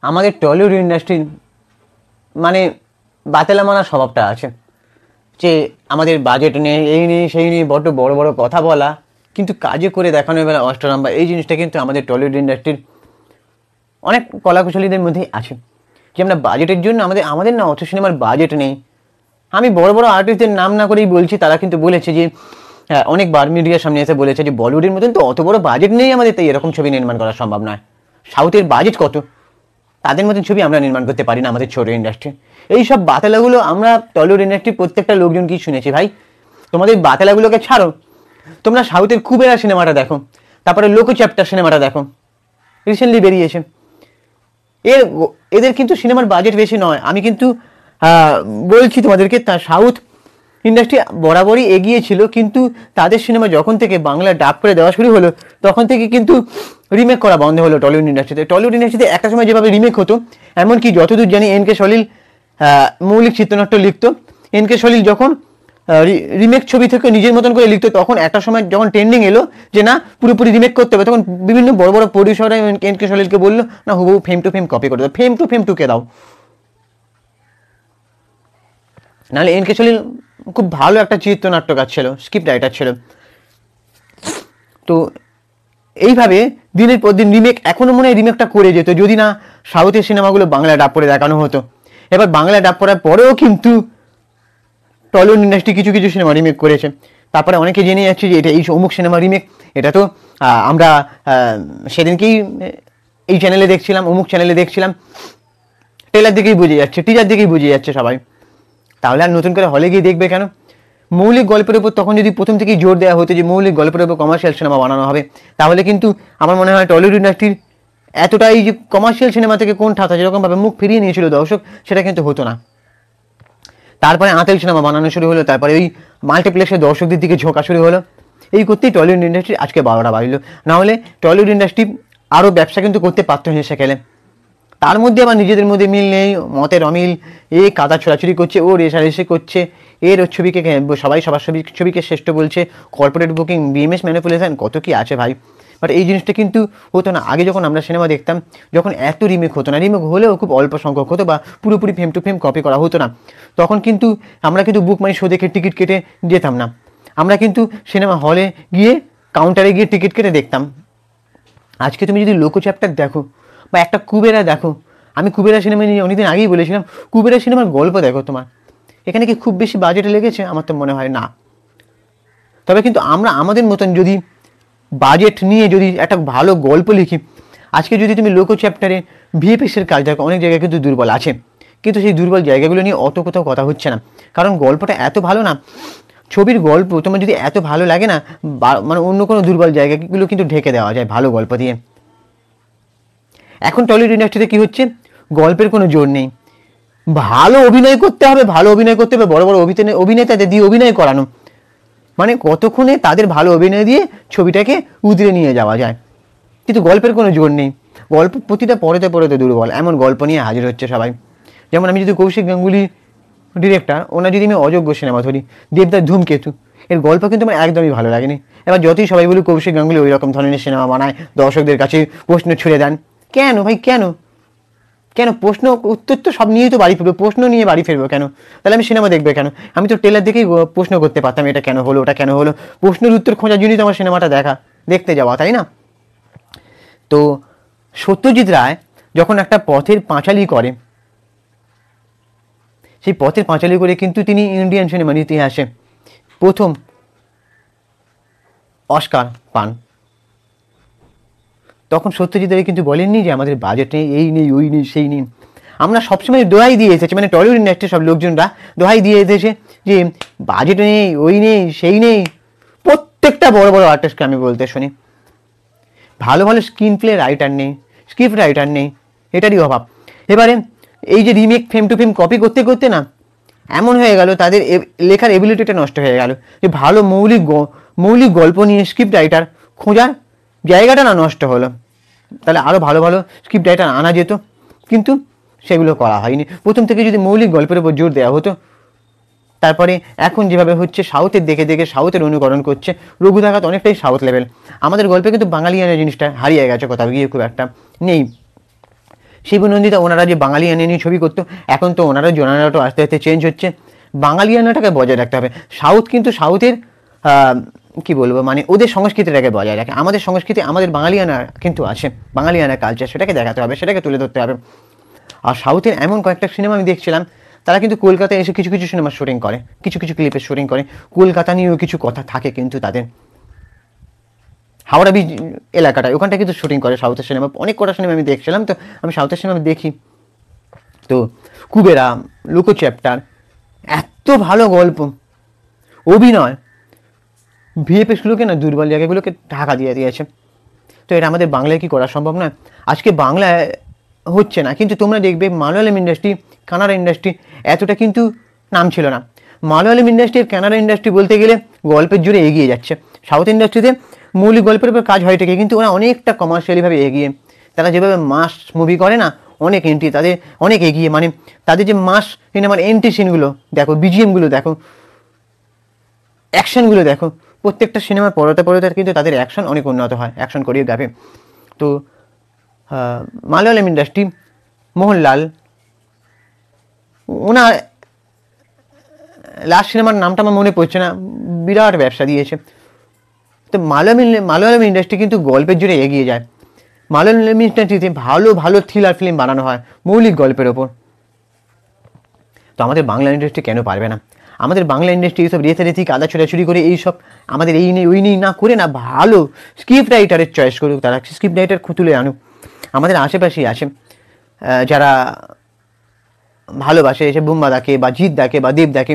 আমাদের টলিউড ইন্ডাস্ট্রির মানে বাতেলা মানা স্বভাবটা আছে, যে আমাদের বাজেট নেই, এই নেই সেই নেই, বড় বড় বড় কথা বলা কিন্তু কাজে করে দেখানোর বেলা অষ্টরম্বা। এই জিনিসটা কিন্তু আমাদের টলিউড ইন্ডাস্ট্রির অনেক কলাকুশলীদের মধ্যেই আছে, যে আমরা বাজেটের জন্য আমাদের না অত সিনেমার বাজেট নেই। আমি বড় বড় আর্টিস্টদের নাম না করেই বলছি, তারা কিন্তু বলেছে যে অনেকবার মিডিয়ার সামনে এসে বলেছে যে বলিউডের মতন তো অত বড় বাজেট নেই আমাদের, তাই এরকম ছবি নির্মাণ করা সম্ভব নয়। সাউথের বাজেট কত, তাদের মতন ছবি আমরা নির্মাণ করতে পারি না আমাদের ছোট ইন্ডাস্ট্রি। এই সব বাতেলাগুলো আমরা টলিউড ইন্ডাস্ট্রির প্রত্যেকটা লোকজনকেই শুনেছি। ভাই তোমাদের বাতেলাগুলোকে ছাড়ো, তোমরা সাউথের কুবেরা সিনেমাটা দেখো, তারপরে লোকো চ্যাপ্টার সিনেমাটা দেখো, রিসেন্টলি বেরিয়েছে। এদের কিন্তু সিনেমার বাজেট বেশি নয়। আমি কিন্তু বলছি তোমাদেরকে, সাউথ ইন্ডাস্ট্রি বরাবরই এগিয়ে ছিল, কিন্তু তাদের সিনেমা যখন থেকে বাংলা ডাব করে দেওয়া শুরু হলো তখন থেকে কিন্তু রিমেক করা বন্ধ হলো টলিউড ইন্ডাস্ট্রিতে। টলিউড ইন্ডাস্ট্রিতে একটা সময় যেভাবে রিমেক হতো, এমনকি যতদূর জানি এনকে সলিল মৌলিক চিত্রনাট্য লিখতো। এনকে সলিল যখন রিমেক ছবি থেকে নিজের মতন করে লিখতো, তখন একটা সময় যখন ট্রেন্ডিং এলো যে না পুরোপুরি রিমেক করতে হবে, তখন বিভিন্ন বড় বড় প্রডিউসাররা এনকে সলিলকে বললো না হুবহু ফেম টু ফেম কপি করে দাও, ফেম টু কে দাও। নাহলে এনকে সলিল খুব ভালো একটা চিত্রনাট্যকার ছিল, স্ক্রিপ্ট রাইটার ছিল। তো এইভাবে দিনের পর দিন রিমেক, এখনো মনে হয় রিমেকটা করে যেত যদি না সাউথের সিনেমাগুলো বাংলা ডাব করে দেখানো হতো। এবার বাংলা ডাব করার পরেও কিন্তু টলিউড ইন্ডাস্ট্রি কিছু কিছু সিনেমা রিমেক করেছে। তারপরে অনেকে জেনে যাচ্ছে যে এটা এই অমুক সিনেমা রিমেক। এটা তো আমরা সেদিনকেই এই চ্যানেলে দেখছিলাম, অমুক চ্যানেলে দেখছিলাম, ট্রেলার দেখেই বুঝে যাচ্ছে, টিজার দেখেই বুঝে যাচ্ছে সবাই। তাহলে আর নতুন করে হলে গিয়ে দেখবে কেন? মৌলিক গল্পের উপর তখন যদি প্রথম থেকেই জোর দেওয়া হতো যে মৌলিক গল্পের উপর কমার্শিয়াল সিনেমা বানানো হবে, তাহলে কিন্তু আমার মনে হয় টলিউড ইন্ডাস্ট্রির এতটাই যে কমার্শিয়াল সিনেমা থেকে কোন ঠাতা যেরকমভাবে মুখ ফিরিয়ে নিয়েছিল দর্শক, সেটা কিন্তু হতো না। তারপরে আঁতেল সিনেমা বানানো শুরু হলো, তারপরে ওই মাল্টিপ্লেক্সের দর্শকদের দিকে ঝোঁকা শুরু হলো। এই করতেই টলিউড ইন্ডাস্ট্রি আজকে 12টা বাজলো। নাহলে টলিউড ইন্ডাস্ট্রি আরও ব্যবসা কিন্তু করতে পারতো হেসে খেলে। তার মধ্যে আবার নিজেদের মধ্যে মিল নেই, মতের অমিল, এ কাদা ছোড়াছুড়ি করছে, ও রেশারেশি করছে, এর ছবিকে সবাই সবার ছবিকে শ্রেষ্ঠ বলছে, কর্পোরেট বুকিং, বিএমএস ম্যানিপুলেশন, কত কি আছে ভাই। বাট এই জিনিসটা কিন্তু হতো না আগে যখন আমরা সিনেমা দেখতাম, যখন এত রিমেক হতো না, রিমেক হলেও খুব অল্প সংখ্যক হতো বা পুরোপুরি ফেম টু ফেম কপি করা হতো না। তখন কিন্তু আমরা কিন্তু বুক মাই শো দেখে টিকিট কেটে যেতাম না, আমরা কিন্তু সিনেমা হলে গিয়ে কাউন্টারে গিয়ে টিকিট কেটে দেখতাম। আজকে তুমি যদি লোকো চ্যাপ্টার দেখো বা একটা কুবেরা দেখো, আমি কুবেরা সিনেমা নিয়ে অনেকদিন আগেই বলেছিলাম, কুবেরা সিনেমার গল্প দেখো তোমার, এখানে কি খুব বেশি বাজেটে লেগেছে? আমার তো মনে হয় না। তবে কিন্তু আমরা আমাদের মতন যদি বাজেট নিয়ে যদি একটা ভালো গল্প লিখি, আজকে যদি তুমি লোকো চ্যাপ্টারে ভিএফএক্সের কাজ দেখো, অনেক জায়গায় কিন্তু দুর্বল আছে, কিন্তু সেই দুর্বল জায়গাগুলো নিয়ে অত কোথাও কথা হচ্ছে না, কারণ গল্পটা এত ভালো না। ছবির গল্প তোমার যদি এত ভালো লাগে না, মানে অন্য কোনো দুর্বল জায়গাগুলো কিন্তু ঢেকে দেওয়া যায় ভালো গল্প দিয়ে। এখন টলিউড ইন্ডাস্ট্রিতে কি হচ্ছে, গল্পের কোনো জোর নেই, ভালো অভিনয় করতে হবে, বড় বড় অভিনেতাদের দিয়ে অভিনয় করানো, মানে কতক্ষণে তাদের ভালো অভিনয় দিয়ে ছবিটাকে উদরে নিয়ে যাওয়া যায়, কিন্তু গল্পের কোনো জোর নেই। গল্প প্রতিটা পরেতে দুর্বল, এমন গল্প নিয়ে হাজির হচ্ছে সবাই। যেমন আমি যদি কৌশিক গাঙ্গুলি ডিরেক্টর, ওনার যদি আমি অযোগ্য সিনেমা ধরি, দেবদার ধূমকেতু, এর গল্প কিন্তু আমার একদমই ভালো লাগেনি। এবার যতই সবাই বলি কৌশিক গাঙ্গুলি ওই রকম ধরনের সিনেমা বানায়, দর্শকদের কাছে প্রশ্ন ছুড়ে দেন, কেন ভাই কেন? প্রশ্ন উত্তর তো সব নিয়েই তো বাড়ি ফিরবো, প্রশ্ন নিয়ে বাড়ি ফিরবো কেন? তাহলে আমি সিনেমা দেখবে কেন? আমি তো ট্রেলার দেখেই প্রশ্ন করতে পারতাম, এটা কেন হলো, ওটা কেন হলো, প্রশ্নের উত্তর খোঁজার জন্যই তো আমার সিনেমাটা দেখতে যাওয়া, তাই না? তো সত্যজিৎ রায় যখন একটা পথের পাঁচালী করে, সেই পথের পাঁচালী করে কিন্তু তিনি ইন্ডিয়ান সিনেমার ইতিহাসে প্রথম অস্কার পান। তখন সত্যজিৎ রায় কিন্তু বলেননি যে আমাদের বাজেট নেই, এই নেই, ওই নেই, সেই নেই। আমরা সবসময় দোহাই দিয়ে এসেছি, মানে টলিউড ইন্ডাস্ট্রির সব লোকজনরা দোহাই দিয়ে এসেছে যে বাজেট নেই, ওই নেই, সেই নেই। প্রত্যেকটা বড় বড় আর্টিস্টকে আমি বলতে শুনি ভালো ভালো স্ক্রিন প্লে রাইটার নেই, স্ক্রিপ্ট রাইটার নেই, এটারই অভাব। এবারে এই যে রিমেক ফেম টু ফেম কপি করতে করতে না এমন হয়ে গেল, তাদের লেখার এবিলিটিটা নষ্ট হয়ে গেল, যে ভালো মৌলিক গল্প নিয়ে স্ক্রিপ্ট রাইটার খোঁজার জায়গাটা না নষ্ট হলো। তাহলে আরও ভালো ভালো স্ক্রিপ্ট রাইটার আনা যেত, কিন্তু সেগুলো করা হয়নি। প্রথম থেকে যদি মৌলিক গল্পের উপর জোর দেওয়া হতো, তারপরে এখন যেভাবে হচ্ছে সাউথের দেখে দেখে সাউথের অনুকরণ করছে, রঘু দেখাত অনেকটাই সাউথ লেভেল। আমাদের গল্পে কিন্তু বাঙালিয়ানা জিনিসটা হারিয়ে গেছে, কোথাও গিয়ে খুব একটা নেই। শিবনন্দিতা ওনারা যে বাঙালিয়ানা নিয়ে ছবি করতো, এখন তো ওনারা জোনারাটো আস্তে আস্তে চেঞ্জ হচ্ছে। বাঙালিয়ানাটাকে বজায় রাখতে হবে। সাউথ কিন্তু সাউথের কি বলবো মানে ওদের সংস্কৃতিটাকে বজায় রাখে। আমাদের সংস্কৃতি, আমাদের বাঙালিয়ানা কিন্তু আছে, বাঙালিয়ানা কালচার, সেটাকে দেখাতে হবে, সেটাকে তুলে ধরতে হবে। আর সাউথের এমন কয়েকটা সিনেমা আমি দেখছিলাম, তারা কিন্তু কলকাতায় এসে কিছু কিছু সিনেমার শুটিং করে, কিছু কিছু ক্লিপের শুটিং করে। কলকাতা নিয়েও কিছু কথা থাকে কিন্তু তাদের, হাওড়া ব্রিজ এলাকাটায় ওখানটা কিন্তু শুটিং করে সাউথের সিনেমা। অনেক কটা সিনেমা আমি দেখছিলাম, তো আমি সাউথের সিনেমা দেখি। তো কুবেরা, লুকো চ্যাপ্টার, এত ভালো গল্প, অভিনয়, ভিএফএক্সগুলোকে না দুর্বল জায়গাগুলোকে ঢাকা দিয়ে দিয়েছে। তো এটা আমাদের বাংলায় কি করা সম্ভব নয়? আজকে বাংলায় হচ্ছে না, কিন্তু তোমরা দেখবে মালয়ালম ইন্ডাস্ট্রি, কানাডা ইন্ডাস্ট্রি এতটা কিন্তু নাম ছিল না। মালয়ালম ইন্ডাস্ট্রি, কানাডা ইন্ডাস্ট্রি বলতে গেলে গল্পের জোরে এগিয়ে যাচ্ছে। সাউথ ইন্ডাস্ট্রিতে মৌলিক গল্পের উপর কাজ হয় ঠিকই, কিন্তু ওরা অনেকটা কমার্শিয়ালিভাবে এগিয়ে। তারা যেভাবে মাস মুভি করে না, অনেক এন্ট্রি, তাদের অনেক এগিয়ে। মানে তাদের যে মাস সিনেমার এন্ট্রি সিনগুলো দেখো, বিজিএমগুলো দেখো, অ্যাকশনগুলো দেখো, প্রত্যেকটা সিনেমার পরতে পরতে কিন্তু তাদের অ্যাকশন অনেক উন্নত হয়, অ্যাকশন কোরিওগ্রাফি। তো মালয়ালম ইন্ডাস্ট্রি, মোহনলাল, ওনার লাস্ট সিনেমার নামটা আমার মনে পড়ছে না, বিরাট ব্যবসা দিয়েছে। তো মালয়ালম ইন্ডাস্ট্রি কিন্তু গল্পের জোরে এগিয়ে যায়। মালয়ালম ইন্ডাস্ট্রিতে ভালো ভালো থ্রিলার ফিল্ম বানানো হয় মৌলিক গল্পের ওপর। তো আমাদের বাংলা ইন্ডাস্ট্রি কেন পারবে না? আমাদের বাংলা ইন্ডাস্ট্রি এইসব রেতারেতি কাদা ছোড়াছুড়ি করে এইসব আমাদের এই নেই ওই নেই না করে না, ভালো স্ক্রিপ্ট রাইটারের চয়েস করুক, তারা স্ক্রিপ্ট রাইটার তুলে আনুক। আমাদের আশেপাশেই আছে যারা ভালোবাসে, এসে বুম্বাদাকে বা জিৎদাকে বা দেবদাকে,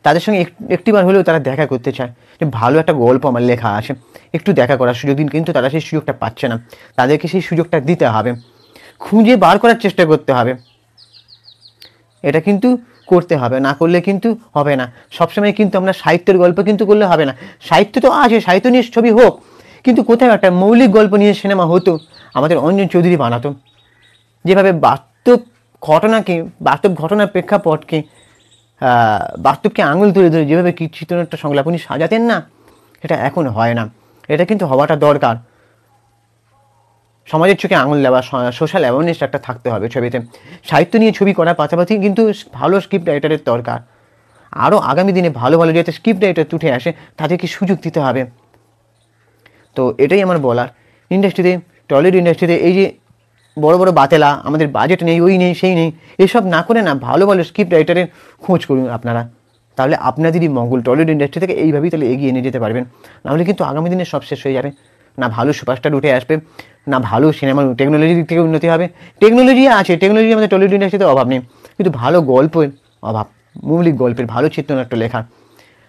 তাদের সঙ্গে একটিবার হলেও তারা দেখা করতে চায় যে ভালো একটা গল্প আমার লেখা আছে, একটু দেখা করার সুযোগ দিন। কিন্তু তারা সেই সুযোগটা পাচ্ছে না, তাদেরকে সেই সুযোগটা দিতে হবে, খুঁজে বার করার চেষ্টা করতে হবে। এটা কিন্তু করতে হবে, না করলে কিন্তু হবে না। সবসময় কিন্তু আমরা সাহিত্যের গল্প কিন্তু করলে হবে না। সাহিত্য তো আছে, সাহিত্য নিয়ে ছবি হোক, কিন্তু কোথাও একটা মৌলিক গল্প নিয়ে সিনেমা হতো। আমাদের অঞ্জন চৌধুরী বানাতো, যেভাবে বাস্তব ঘটনাকে, বাস্তব ঘটনার প্রেক্ষাপটকে, বাস্তবকে আঙুল তুলে ধরে যেভাবে চিত্রনাট্য সংলাপ উনি সাজাতেন না, এটা এখন হয় না। এটা কিন্তু হওয়াটা দরকার। সমাজের চোখে আঙুল দেওয়া, সোশ্যাল অ্যাওয়ারনেস একটা থাকতে হবে ছবিতে। সাহিত্য নিয়ে ছবি করার পাশাপাশি কিন্তু ভালো স্ক্রিপ্ট রাইটারের দরকার। আরও আগামী দিনে ভালো ভালো যাতে স্ক্রিপ্ট রাইটার উঠে আসে, তাদেরকে সুযোগ দিতে হবে। তো এটাই আমার বলার। ইন্ডাস্ট্রিতে, টলিউড ইন্ডাস্ট্রিতে এই যে বড় বড় বাতেলা, আমাদের বাজেট নেই, ওই নেই, সেই নেই, এসব না করে না ভালো ভালো স্ক্রিপ্ট রাইটারের খোঁজ করুন আপনারা। তাহলে আপনাদেরই মঙ্গল। টলিউড ইন্ডাস্ট্রি থেকে এইভাবেই তাহলে এগিয়ে নিয়ে যেতে পারবেন। নাহলে কিন্তু আগামী দিনে সব শেষ হয়ে যাবে। না ভালো সুপারস্টার উঠে আসবে, না ভালো সিনেমার টেকনোলজির দিক থেকে উন্নতি হবে। টেকনোলজি আছে, টেকনোলজি আমাদের টলিউড ইন্ডাস্ট্রিতে অভাব নেই, কিন্তু ভালো গল্পের অভাব, মৌলিক গল্পের, ভালো চিত্রনাট্য লেখা।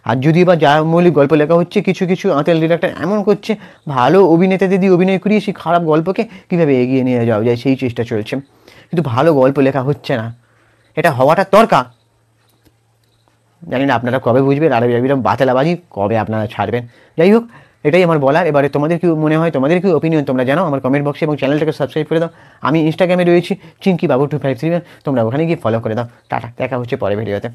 আর যদি বা যা মৌলিক গল্প লেখা হচ্ছে, কিছু কিছু আঁতেল ডিরেক্টর এমন করছে, ভালো অভিনেতাদের দিয়ে অভিনয় করিয়ে সেই খারাপ গল্পকে কীভাবে এগিয়ে নিয়ে যাওয়া যায় সেই চেষ্টা চলছে, কিন্তু ভালো গল্প লেখা হচ্ছে না। এটা হওয়াটা দরকার। জানি না আপনারা কবে বুঝবেন, আর এরকম বাতেলাবাজি কবে আপনারা ছাড়বেন। যাই হোক, এটাই আমার বলার। এবারে তোমাদের কি মনে হয়, তোমাদের কি ওপিনিয়ন তোমরা জানাও আমার কমেন্ট বক্সে, এবং চ্যানেলটাকে সাবস্ক্রাইব করে দাও। আমি ইনস্টাগ্রামে রয়েছি চিঙ্কি বাবু 253, তোমরা ওখানে গিয়ে ফলো করে দাও। টাটা, দেখা হচ্ছে পরে ভিডিওতে।